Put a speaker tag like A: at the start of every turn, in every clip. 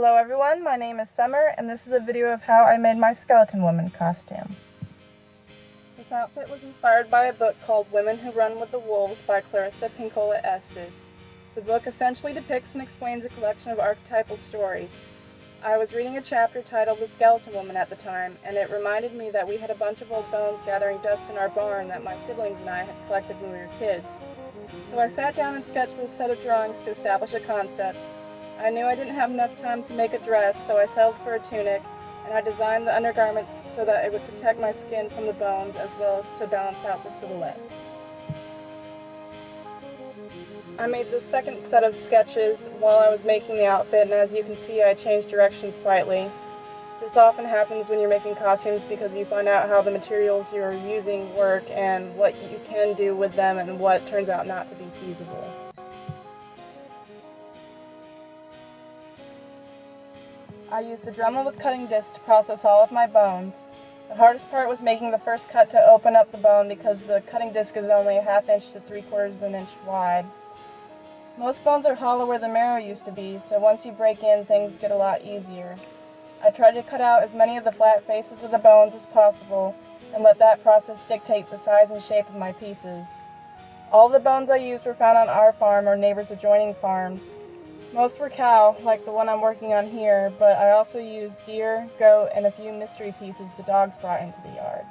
A: Hello everyone, my name is Summer, and this is a video of how I made my skeleton woman costume. This outfit was inspired by a book called Women Who Run with the Wolves by Clarissa Pinkola Estes. The book essentially depicts and explains a collection of archetypal stories. I was reading a chapter titled The Skeleton Woman at the time, and it reminded me that we had a bunch of old bones gathering dust in our barn that my siblings and I had collected when we were kids. So I sat down and sketched this set of drawings to establish a concept. I knew I didn't have enough time to make a dress, so I settled for a tunic, and I designed the undergarments so that it would protect my skin from the bones as well as to balance out the silhouette. I made the second set of sketches while I was making the outfit, and as you can see I changed directions slightly. This often happens when you're making costumes because you find out how the materials you're using work and what you can do with them and what turns out not to be feasible. I used a Dremel with cutting discs to process all of my bones. The hardest part was making the first cut to open up the bone because the cutting disc is only a ½ inch to 3/4 of an inch wide. Most bones are hollow where the marrow used to be, so once you break in, things get a lot easier. I tried to cut out as many of the flat faces of the bones as possible and let that process dictate the size and shape of my pieces. All the bones I used were found on our farm or neighbors' adjoining farms. Most were cow, like the one I'm working on here, but I also used deer, goat, and a few mystery pieces the dogs brought into the yard.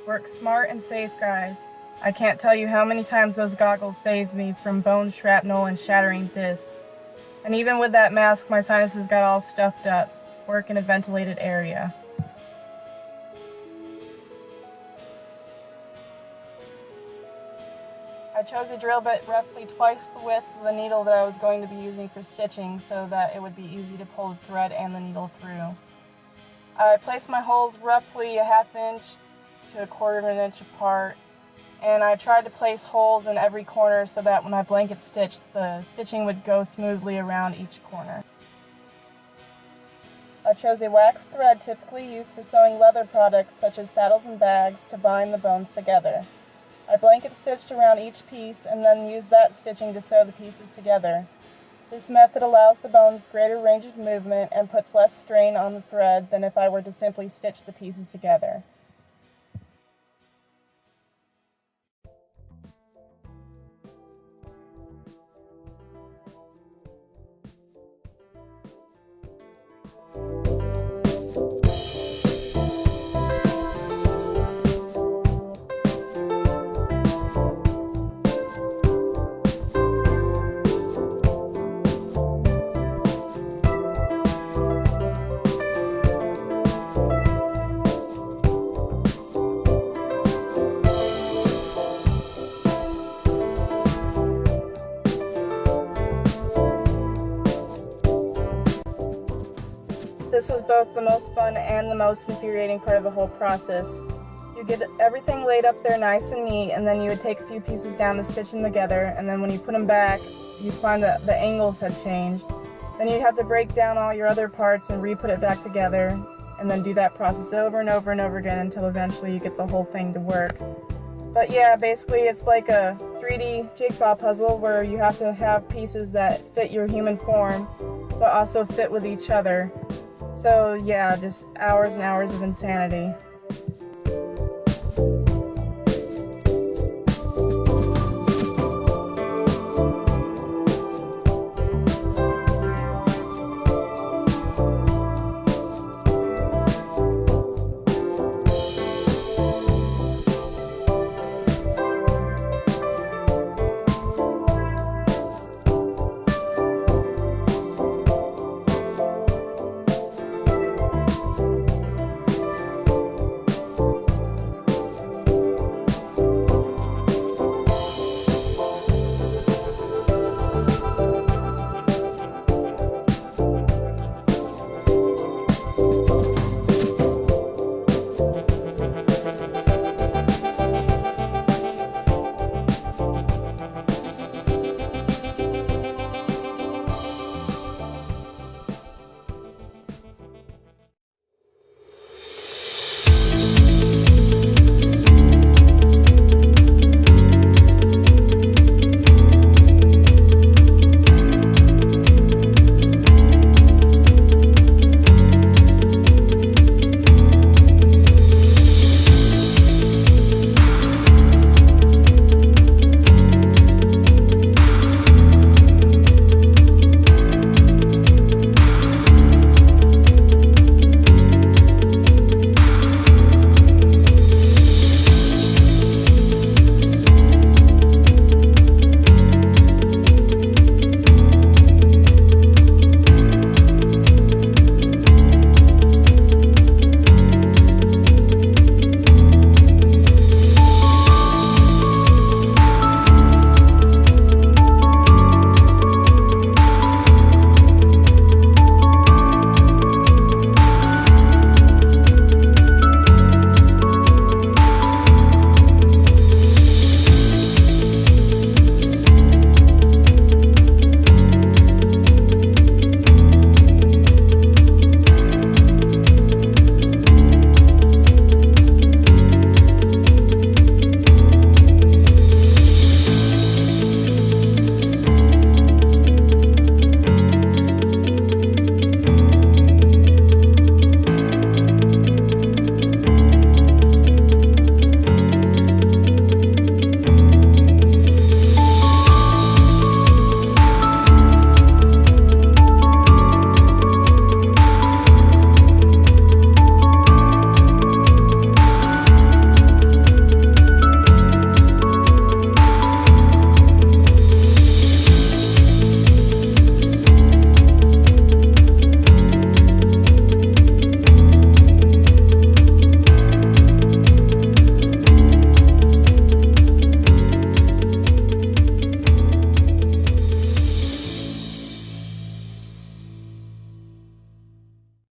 A: Work smart and safe, guys. I can't tell you how many times those goggles saved me from bone shrapnel and shattering discs. And even with that mask, my sinuses got all stuffed up. Work in a ventilated area. I chose a drill bit roughly twice the width of the needle that I was going to be using for stitching so that it would be easy to pull the thread and the needle through. I placed my holes roughly a ½ inch to a ¼ of an inch apart, and I tried to place holes in every corner so that when I blanket stitched, the stitching would go smoothly around each corner. I chose a waxed thread typically used for sewing leather products such as saddles and bags to bind the bones together. I blanket stitched around each piece and then used that stitching to sew the pieces together. This method allows the bones greater range of movement and puts less strain on the thread than if I were to simply stitch the pieces together. This was both the most fun and the most infuriating part of the whole process. You get everything laid up there nice and neat, and then you would take a few pieces down to stitch them together, and then when you put them back, you'd find that the angles had changed. Then you'd have to break down all your other parts and re-put it back together, and then do that process over and over and over again until eventually you get the whole thing to work. But yeah, basically it's like a 3D jigsaw puzzle where you have to have pieces that fit your human form, but also fit with each other. So yeah, just hours and hours of insanity.